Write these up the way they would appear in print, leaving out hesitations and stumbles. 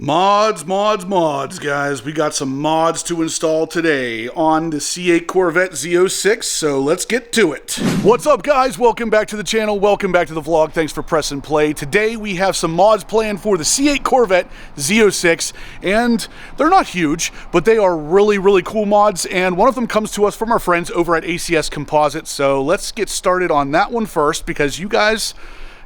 Mods, guys. We got some mods to install today on the C8 Corvette Z06, so let's get to it. What's up, guys? Welcome back to the channel. Welcome back to the vlog. Thanks for pressing play. Today, we have some mods planned for the C8 Corvette Z06, and they're not huge, but they are really cool mods, and one of them comes to us from our friends over at ACS Composite, so let's get started on that one first, because you guys...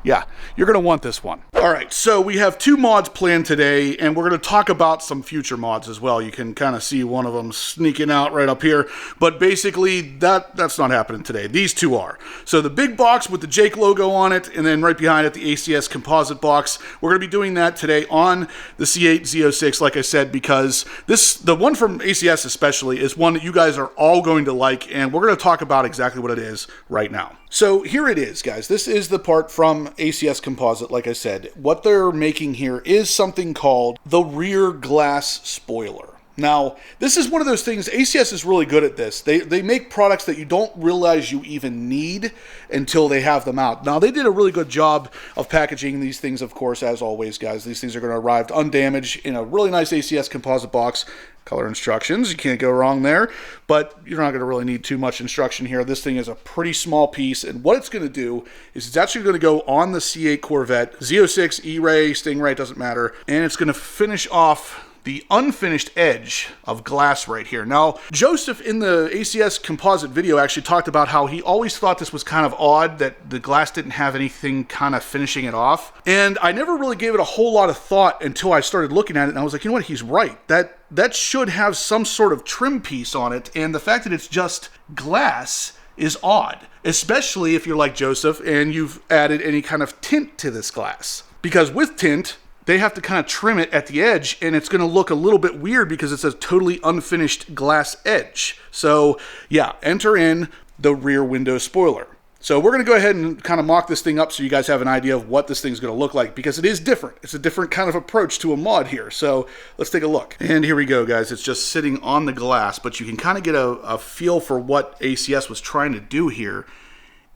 yeah, you're going to want this one. All right, so we have two mods planned today, and we're going to talk about some future mods as well. You can kind of see one of them sneaking out right up here, but basically that's not happening today. These two are. So the big box with the Jake logo on it, and then right behind it, the ACS Composite box. We're going to be doing that today on the C8 Z06, like I said, because the one from ACS especially is one that you guys are all going to like, and we're going to talk about exactly what it is right now. So here it is, guys. This is the part from ACS Composite, like I said. What they're making here is something called the rear glass spoiler. Now, this is one of those things, ACS is really good at this. They make products that you don't realize you even need until they have them out. Now, they did a really good job of packaging these things, of course, as always, guys. These things are going to arrive undamaged in a really nice ACS Composite box. Color instructions, you can't go wrong there, but you're not going to really need too much instruction here. This thing is a pretty small piece, and what it's going to do is it's actually going to go on the C8 Corvette, Z06, E-Ray, Stingray, doesn't matter, and it's going to finish off the unfinished edge of glass right here. Now, Joseph in the ACS Composite video actually talked about how he always thought this was kind of odd that the glass didn't have anything kind of finishing it off. And I never really gave it a whole lot of thought until I started looking at it, and I was like, you know what, he's right. That should have some sort of trim piece on it, and the fact that it's just glass is odd, especially if you're like Joseph and you've added any kind of tint to this glass. Because with tint, they have to kind of trim it at the edge, and it's going to look a little bit weird because it's a totally unfinished glass edge. So yeah, enter in the rear window spoiler. So we're going to go ahead and kind of mock this thing up so you guys have an idea of what this thing's going to look like, because it is different. It's a different kind of approach to a mod here. So let's take a look. And here we go, guys. It's just sitting on the glass, but you can kind of get a feel for what ACS was trying to do here.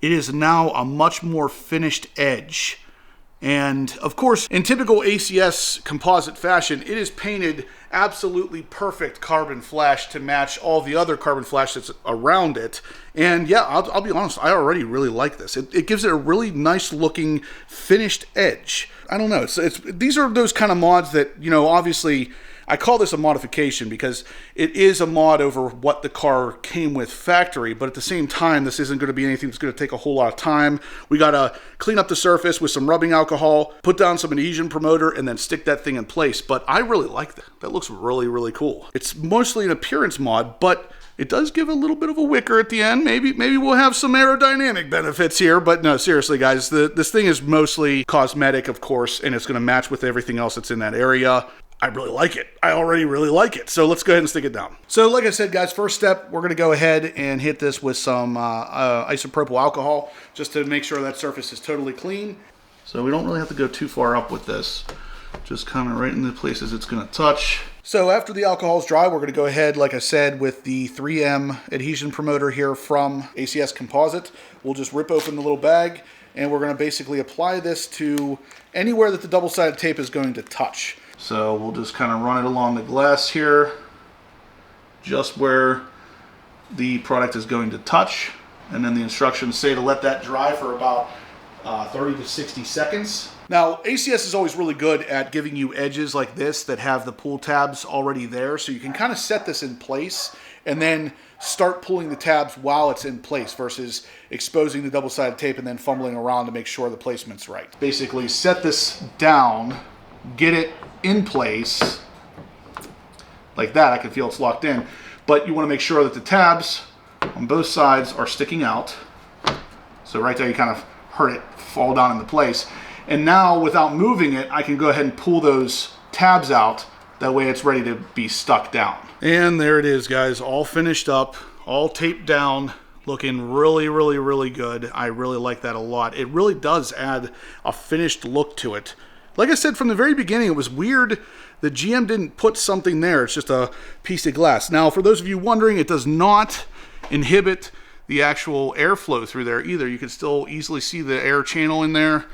It is now a much more finished edge. And of course, in typical ACS Composite fashion, it is painted absolutely perfect carbon flash to match all the other carbon flash that's around it. And yeah, I'll be honest, I already really like this. It gives it a really nice looking finished edge. I don't know, these are those kind of mods that, you know, obviously I call this a modification because it is a mod over what the car came with factory, but at the same time, this isn't going to be anything that's going to take a whole lot of time. We got to clean up the surface with some rubbing alcohol, put down some adhesion promoter, and then stick that thing in place. But I really like that. That looks really cool. It's mostly an appearance mod, but it does give a little bit of a wicker at the end. Maybe we'll have some aerodynamic benefits here, but no, seriously, guys, this thing is mostly cosmetic, of course, and it's going to match with everything else that's in that area. I really like it. I already really like it. So let's go ahead and stick it down. So like I said, guys, first step, we're going to go ahead and hit this with some isopropyl alcohol just to make sure that surface is totally clean. So we don't really have to go too far up with this. Just kind of right in the places it's going to touch. So after the alcohol is dry, we're going to go ahead, like I said, with the 3M adhesion promoter here from ACS Composite. We'll just rip open the little bag, and we're going to basically apply this to anywhere that the double-sided tape is going to touch. So we'll just kind of run it along the glass here, just where the product is going to touch. And then the instructions say to let that dry for about 30 to 60 seconds. Now, ACS is always really good at giving you edges like this that have the pull tabs already there. So you can kind of set this in place and then start pulling the tabs while it's in place versus exposing the double-sided tape and then fumbling around to make sure the placement's right. Basically set this down, get it in place like that. I can feel it's locked in, but you want to make sure that the tabs on both sides are sticking out. So right there, you kind of heard it fall down into place. And now without moving it, I can go ahead and pull those tabs out. That way it's ready to be stuck down. And there it is, guys, all finished up, all taped down, looking really good. I really like that a lot. It really does add a finished look to it. Like I said, from the very beginning, it was weird that GM didn't put something there. It's just a piece of glass. Now, for those of you wondering, it does not inhibit the actual airflow through there either. You can still easily see the air channel in there.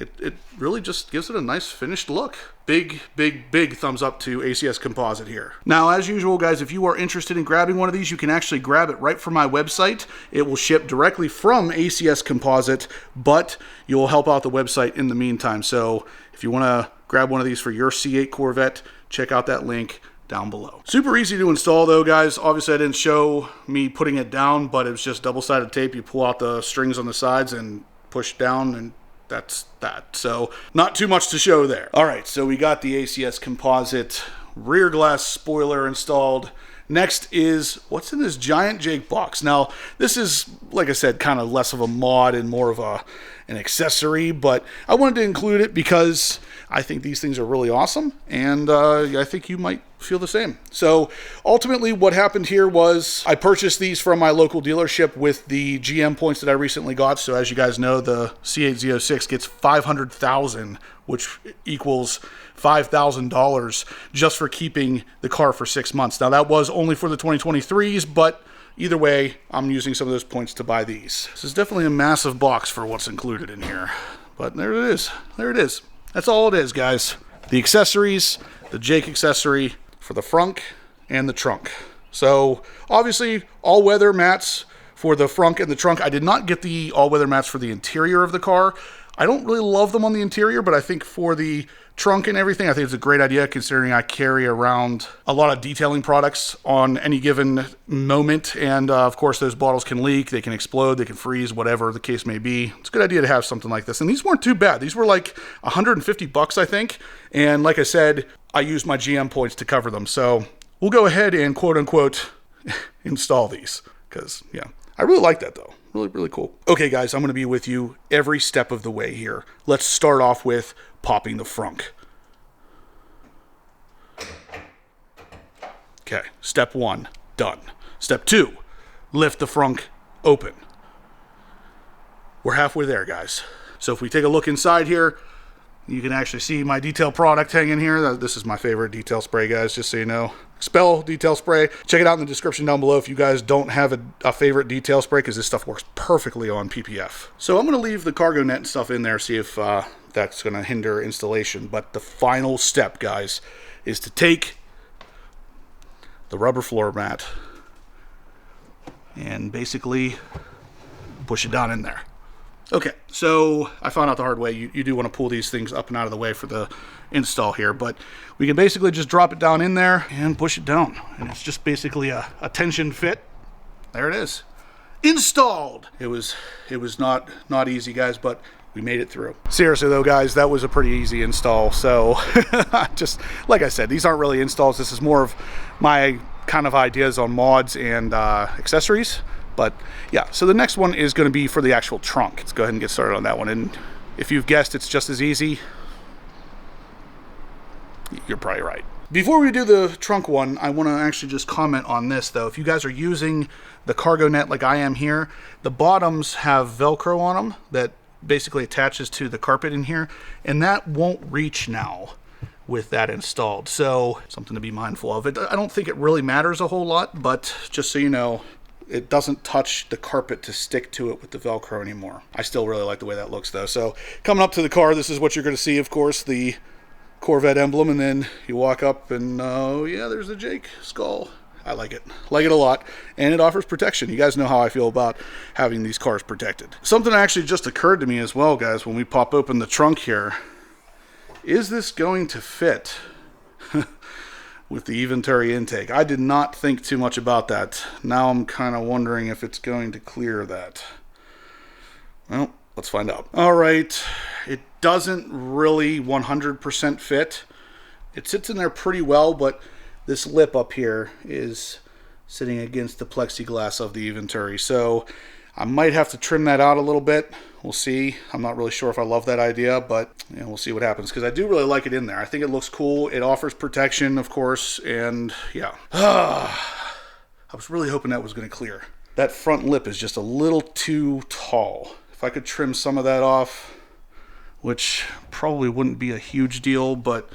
it really just gives it a nice finished look. Big, big, big thumbs up to ACS Composite here. Now, as usual, guys, if you are interested in grabbing one of these, you can actually grab it right from my website. It will ship directly from ACS Composite, but you'll help out the website in the meantime. So if you want to grab one of these for your C8 Corvette, check out that link down below. Super easy to install though, guys. Obviously I didn't show me putting it down, but it's just double-sided tape. You pull out the strings on the sides and push down, and that's that. So not too much to show there. All right, so we got the ACS Composite rear glass spoiler installed. Next is what's in this giant Jake box. Now, this is, like I said, kind of less of a mod and more of an accessory, but I wanted to include it because I think these things are really awesome, and I think you might feel the same. So ultimately what happened here was I purchased these from my local dealership with the GM points that I recently got. So as you guys know, the C8 Z06 gets 500,000, which equals $5,000 just for keeping the car for 6 months. Now that was only for the 2023s, but either way, I'm using some of those points to buy these. This is definitely a massive box for what's included in here, but there it is. There it is. That's all it is, guys. The accessories, the Jake accessory for the frunk and the trunk. So obviously all-weather mats for the frunk and the trunk. I did not get the all-weather mats for the interior of the car. I don't really love them on the interior, but I think for the trunk and everything, I think it's a great idea considering I carry around a lot of detailing products on any given moment. And of course, those bottles can leak, they can explode, they can freeze, whatever the case may be. It's a good idea to have something like this. And these weren't too bad. These were like 150 bucks, I think. And like I said, I used my GM points to cover them. So we'll go ahead and quote unquote install these because, yeah, I really like that though. Really, really cool. Okay, guys, I'm going to be with you every step of the way here. Let's start off with popping the frunk. Okay, step 1, done. Step 2, lift the frunk open. We're halfway there, guys. So if we take a look inside here, you can actually see my detail product hanging here. This is my favorite detail spray, guys, just so you know. Spell detail spray. Check it out in the description down below if you guys don't have a favorite detail spray, because this stuff works perfectly on PPF. So I'm going to leave the cargo net and stuff in there, see if that's going to hinder installation. But the final step, guys, is to take the rubber floor mat and basically push it down in there. Okay, so I found out the hard way. You do want to pull these things up and out of the way for the install here, but we can basically just drop it down in there and push it down. And it's just basically a tension fit. There it is. Installed! It was not easy, guys, but we made it through. Seriously though, guys, that was a pretty easy install. So just like I said, these aren't really installs. This is more of my kind of ideas on mods and accessories. But yeah, so the next one is going to be for the actual trunk. Let's go ahead and get started on that one. And if you've guessed it's just as easy, you're probably right. Before we do the trunk one, I want to actually just comment on this though. If you guys are using the cargo net like I am here, the bottoms have Velcro on them that basically attaches to the carpet in here, and that won't reach now with that installed. So something to be mindful of. I don't think it really matters a whole lot, but just so you know, it doesn't touch the carpet to stick to it with the Velcro anymore. I still really like the way that looks though. So coming up to the car, this is what you're going to see, of course, the Corvette emblem, and then you walk up and oh yeah, there's the Jake skull. I like it a lot, and it offers protection. You guys know how I feel about having these cars protected. Something actually just occurred to me as well, guys, when we pop open the trunk here. Is this going to fit with the Venturi intake? I did not think too much about that. Now I'm kind of wondering if it's going to clear that. Well, let's find out. All right, it doesn't really 100% fit. It sits in there pretty well, but this lip up here is sitting against the plexiglass of the Venturi, so I might have to trim that out a little bit. We'll see. I'm not really sure if I love that idea, but you know, we'll see what happens, because I do really like it in there. I think it looks cool. It offers protection, of course, and yeah. I was really hoping that was going to clear. That front lip is just a little too tall. If I could trim some of that off, which probably wouldn't be a huge deal, but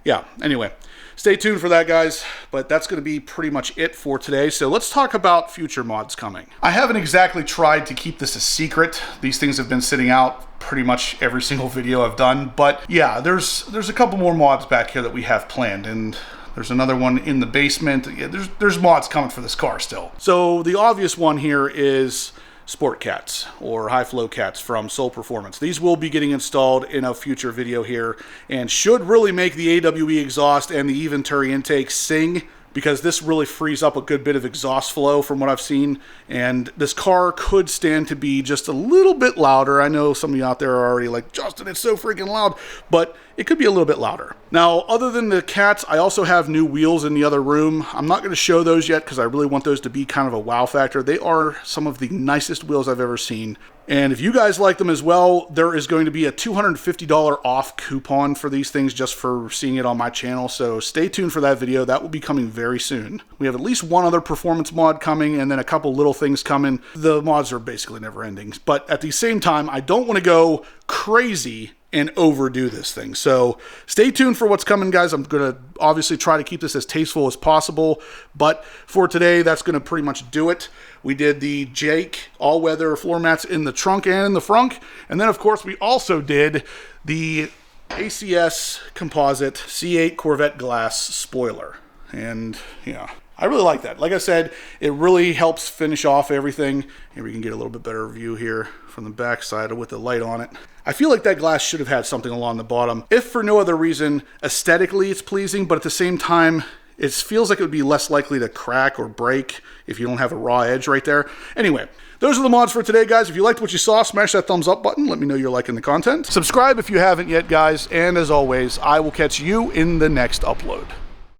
yeah, anyway, stay tuned for that, guys. But that's going to be pretty much it for today. So let's talk about future mods coming. I haven't exactly tried to keep this a secret. These things have been sitting out pretty much every single video I've done. But yeah, there's a couple more mods back here that we have planned, and there's another one in the basement. Yeah, there's mods coming for this car still. So the obvious one here is Sport Cats or High Flow Cats from Soul Performance. These will be getting installed in a future video here and should really make the AWE exhaust and the Venturi intake sing, because this really frees up a good bit of exhaust flow from what I've seen, and this car could stand to be just a little bit louder. I know some of you out there are already like, Justin, it's so freaking loud, but it could be a little bit louder. Now, other than the Cats, I also have new wheels in the other room. I'm not going to show those yet because I really want those to be kind of a wow factor. They are some of the nicest wheels I've ever seen. And if you guys like them as well, there is going to be a $250 off coupon for these things just for seeing it on my channel. So stay tuned for that video. That will be coming very soon. We have at least one other performance mod coming and then a couple little things coming. The mods are basically never ending. But at the same time, I don't want to go crazy and overdo this thing. So stay tuned for what's coming, guys. I'm going to obviously try to keep this as tasteful as possible, but for today, that's going to pretty much do it. We did the Jake all-weather floor mats in the trunk and in the front, and then of course we also did the ACS Composite C8 Corvette glass spoiler. And yeah, I really like that. Like I said, it really helps finish off everything. Here we can get a little bit better view here from the back side with the light on it. I feel like that glass should have had something along the bottom, if for no other reason. Aesthetically it's pleasing, but at the same time it feels like it would be less likely to crack or break if you don't have a raw edge right there. Anyway, those are the mods for today, guys. If you liked what you saw, smash that thumbs up button. Let me know you're liking the content. Subscribe if you haven't yet, guys, and as always, I will catch you in the next upload.